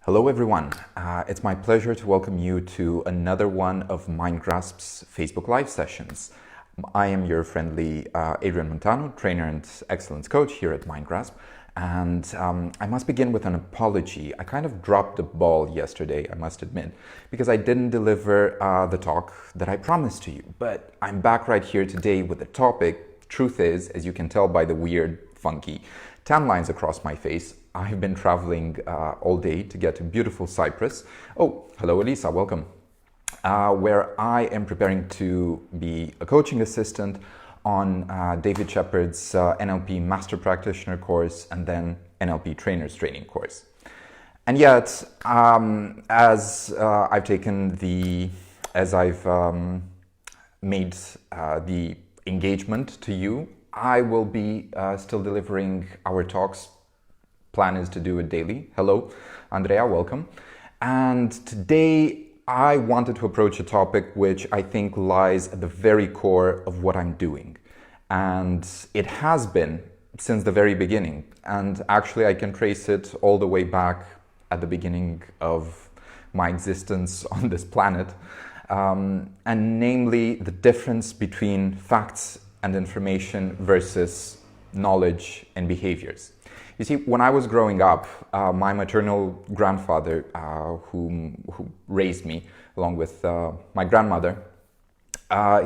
Hello everyone, it's my pleasure to welcome you to another one of MindGrasp's Facebook Live sessions. I am your friendly Adrian Montano, trainer and excellence coach here at MindGrasp, and I must begin with an apology. I kind of dropped the ball yesterday, I must admit, because I didn't deliver the talk that I promised to you, but I'm back right here today with the topic. Truth is, as you can tell by the weird, funky tan lines across my face, I've been traveling all day to get to beautiful Cyprus. Oh, hello Elisa, welcome. Where I am preparing to be a coaching assistant on David Shepard's NLP Master Practitioner course and then NLP Trainers Training course. And yet, as I've made the engagement to you, I will be still delivering our talks. Plan is to do it daily. Hello, Andrea, welcome. And today I wanted to approach a topic which I think lies at the very core of what I'm doing. And it has been since the very beginning. And actually I can trace it all the way back at the beginning of my existence on this planet. And namely the difference between facts and information versus knowledge and behaviors. You see, when I was growing up, my maternal grandfather, who raised me, along with my grandmother,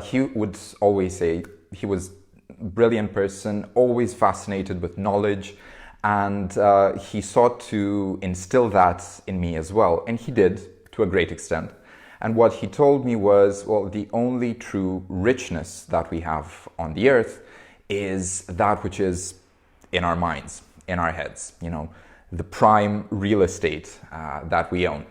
he would always say he was a brilliant person, always fascinated with knowledge, and he sought to instill that in me as well, and he did, to a great extent. And what he told me was, well, the only true richness that we have on the earth is that which is in our minds, in our heads, the prime real estate that we own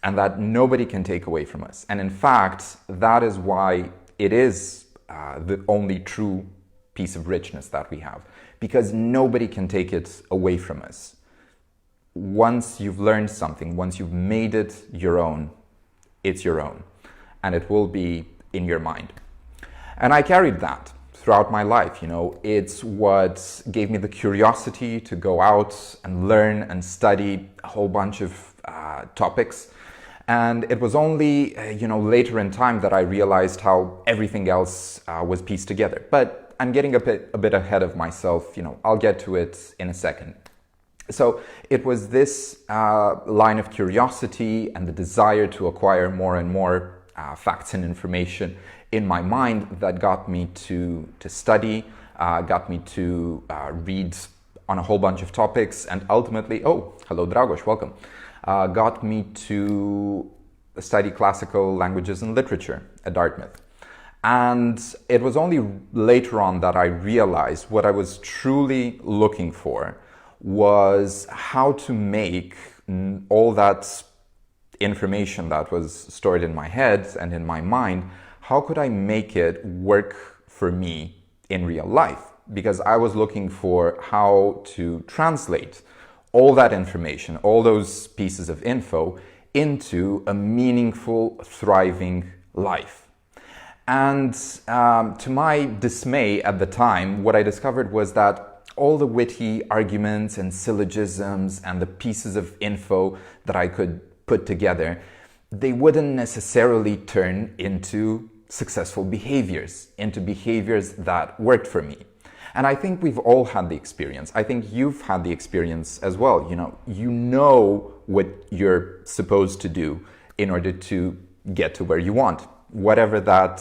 and that nobody can take away from us. And in fact, that is why it is the only true piece of richness that we have, because nobody can take it away from us. Once you've learned something, once you've made it your own, it's your own, and it will be in your mind. And I carried that throughout my life. It's what gave me the curiosity to go out and learn and study a whole bunch of topics. And it was only, later in time that I realized how everything else was pieced together. But I'm getting a bit ahead of myself. I'll get to it in a second. So it was this line of curiosity and the desire to acquire more and more facts and information in my mind that got me to study, got me to read on a whole bunch of topics, and ultimately, oh, hello Dragos, welcome, got me to study classical languages and literature at Dartmouth. And it was only later on that I realized what I was truly looking for was how to make all that information that was stored in my head and in my mind, how could I make it work for me in real life? Because I was looking for how to translate all that information, all those pieces of info, into a meaningful, thriving life. And to my dismay at the time, what I discovered was that all the witty arguments and syllogisms and the pieces of info that I could put together, they wouldn't necessarily turn into successful behaviors, into behaviors that worked for me. And I think we've all had the experience. I think you've had the experience as well. You know what you're supposed to do in order to get to where you want, whatever that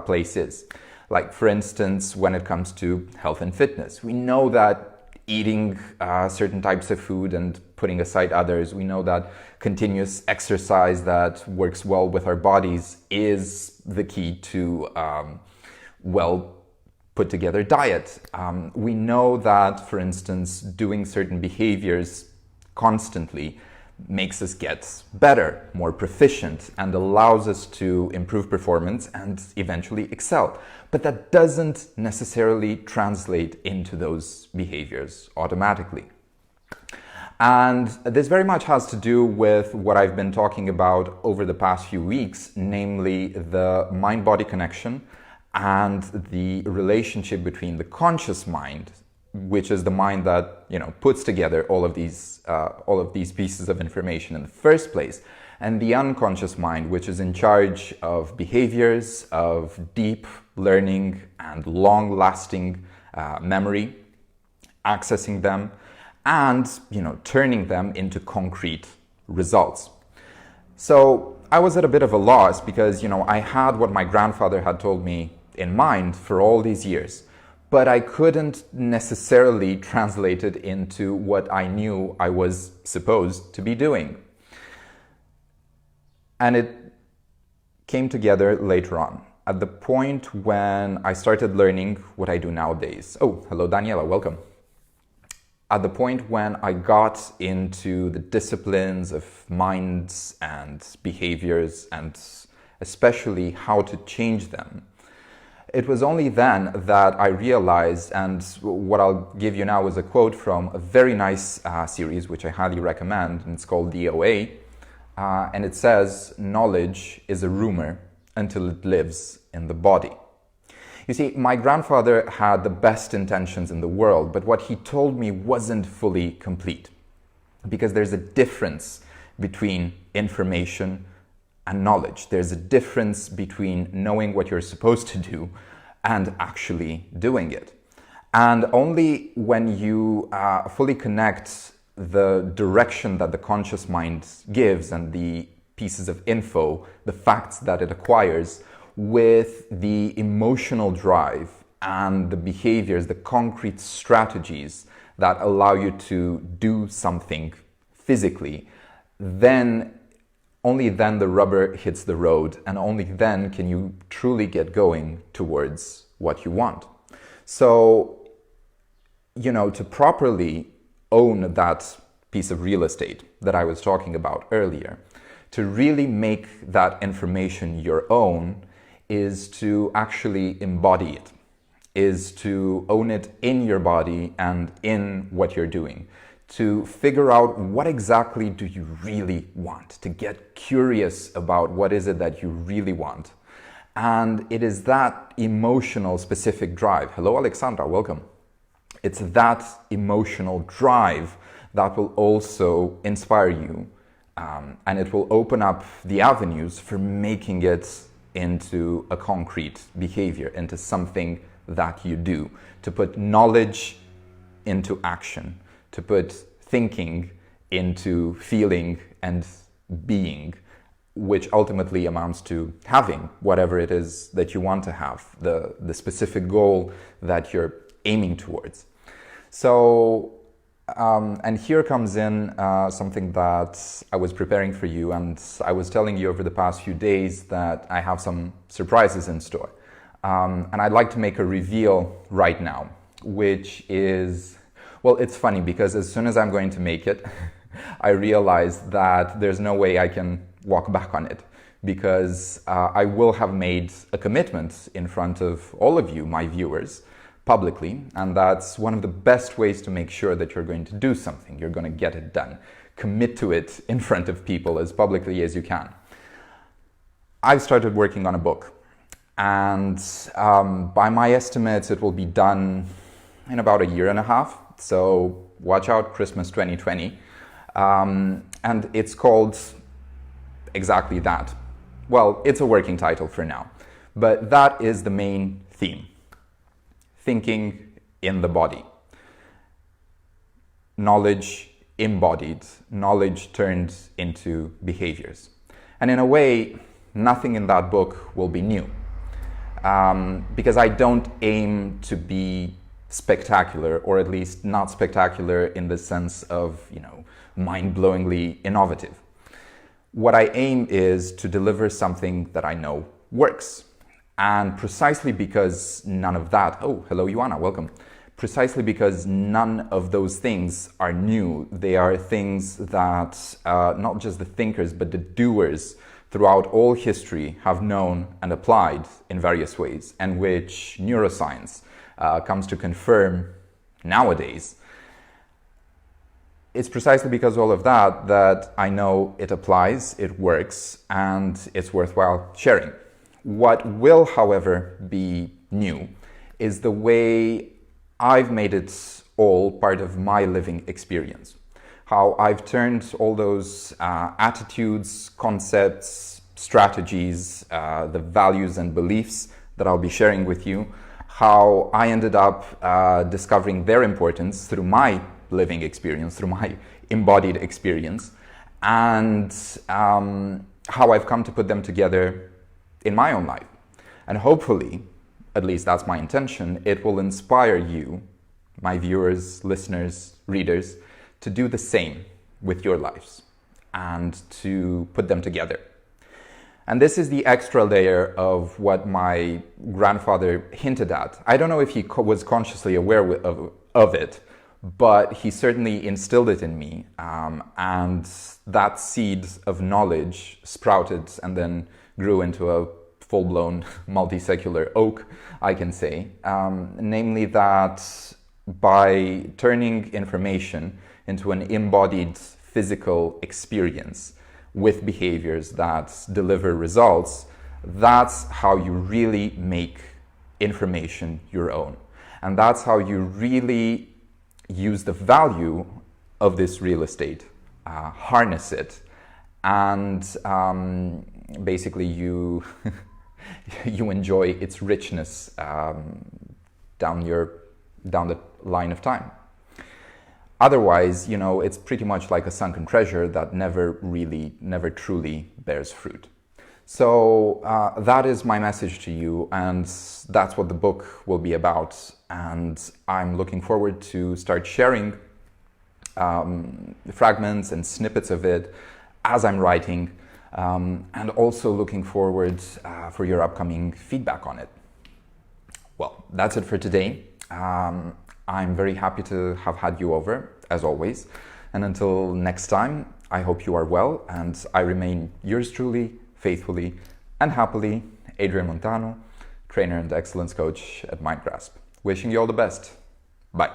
place is. Like, for instance, when it comes to health and fitness, we know that eating certain types of food and putting aside others, we know that continuous exercise that works well with our bodies is the key to well put together diet. We know that, for instance, doing certain behaviors constantly makes us get better, more proficient, and allows us to improve performance and eventually excel. But that doesn't necessarily translate into those behaviors automatically. And this very much has to do with what I've been talking about over the past few weeks, namely the mind-body connection and the relationship between the conscious mind which is the mind that puts together all of these pieces of information in the first place, and the unconscious mind, which is in charge of behaviors, of deep learning and long-lasting memory, accessing them, and turning them into concrete results. So I was at a bit of a loss because I had what my grandfather had told me in mind for all these years, but I couldn't necessarily translate it into what I knew I was supposed to be doing. And it came together later on, at the point when I started learning what I do nowadays. Oh, hello Daniela, welcome. At the point when I got into the disciplines of minds and behaviors, and especially how to change them, it was only then that I realized, and what I'll give you now is a quote from a very nice series, which I highly recommend, and it's called DOA, and it says, "Knowledge is a rumor until it lives in the body." You see, my grandfather had the best intentions in the world, but what he told me wasn't fully complete, because there's a difference between information and knowledge. There's a difference between knowing what you're supposed to do and actually doing it. And only when you fully connect the direction that the conscious mind gives and the pieces of info, the facts that it acquires, with the emotional drive and the behaviors, the concrete strategies that allow you to do something physically, then only then the rubber hits the road, and only then can you truly get going towards what you want. So, to properly own that piece of real estate that I was talking about earlier, to really make that information your own, is to actually embody it, is to own it in your body and in what you're doing, to figure out what exactly do you really want, to get curious about what is it that you really want. And it is that emotional specific drive. Hello, Alexandra, welcome. It's that emotional drive that will also inspire you, and it will open up the avenues for making it into a concrete behavior, into something that you do, to put knowledge into action, to put thinking into feeling and being, which ultimately amounts to having whatever it is that you want to have, the specific goal that you're aiming towards. So, and here comes in something that I was preparing for you, and I was telling you over the past few days that I have some surprises in store. And I'd like to make a reveal right now, which is, well, it's funny because as soon as I'm going to make it, I realized that there's no way I can walk back on it, because I will have made a commitment in front of all of you, my viewers, publicly, and that's one of the best ways to make sure that you're going to do something, you're going to get it done. Commit to it in front of people as publicly as you can. I've started working on a book, and by my estimates it will be done in about a year and a half, so watch out, Christmas 2020. And it's called exactly that. Well, it's a working title for now, but that is the main theme. Thinking in the body. Knowledge embodied, knowledge turned into behaviors. And in a way, nothing in that book will be new. Because I don't aim to be spectacular, or at least not spectacular in the sense of, mind-blowingly innovative. What I aim is to deliver something that I know works. And precisely because none of that, oh, hello, Ioana, welcome. Precisely because none of those things are new, they are things that not just the thinkers, but the doers throughout all history have known and applied in various ways, and which neuroscience comes to confirm nowadays. It's precisely because of all of that that I know it applies, it works, and it's worthwhile sharing. What will, however, be new is the way I've made it all part of my living experience. How I've turned all those attitudes, concepts, strategies, the values and beliefs that I'll be sharing with you, how I ended up discovering their importance through my living experience, through my embodied experience, and how I've come to put them together in my own life. And hopefully, at least that's my intention, it will inspire you, my viewers, listeners, readers, to do the same with your lives and to put them together. And this is the extra layer of what my grandfather hinted at. I don't know if he was consciously aware of it, but he certainly instilled it in me. And that seed of knowledge sprouted and then grew into a full-blown multi-secular oak, I can say. Namely that by turning information into an embodied physical experience with behaviors that deliver results, that's how you really make information your own. And that's how you really use the value of this real estate, harness it, and basically you you enjoy its richness down the line of time. Otherwise, you know, it's pretty much like a sunken treasure that never truly bears fruit. So that is my message to you, and that's what the book will be about. And I'm looking forward to start sharing fragments and snippets of it as I'm writing, and also looking forward for your upcoming feedback on it. Well, that's it for today. I'm very happy to have had you over, as always. And until next time, I hope you are well, and I remain yours truly, faithfully, and happily, Adrian Montano, trainer and excellence coach at Mindgrasp. Wishing you all the best. Bye.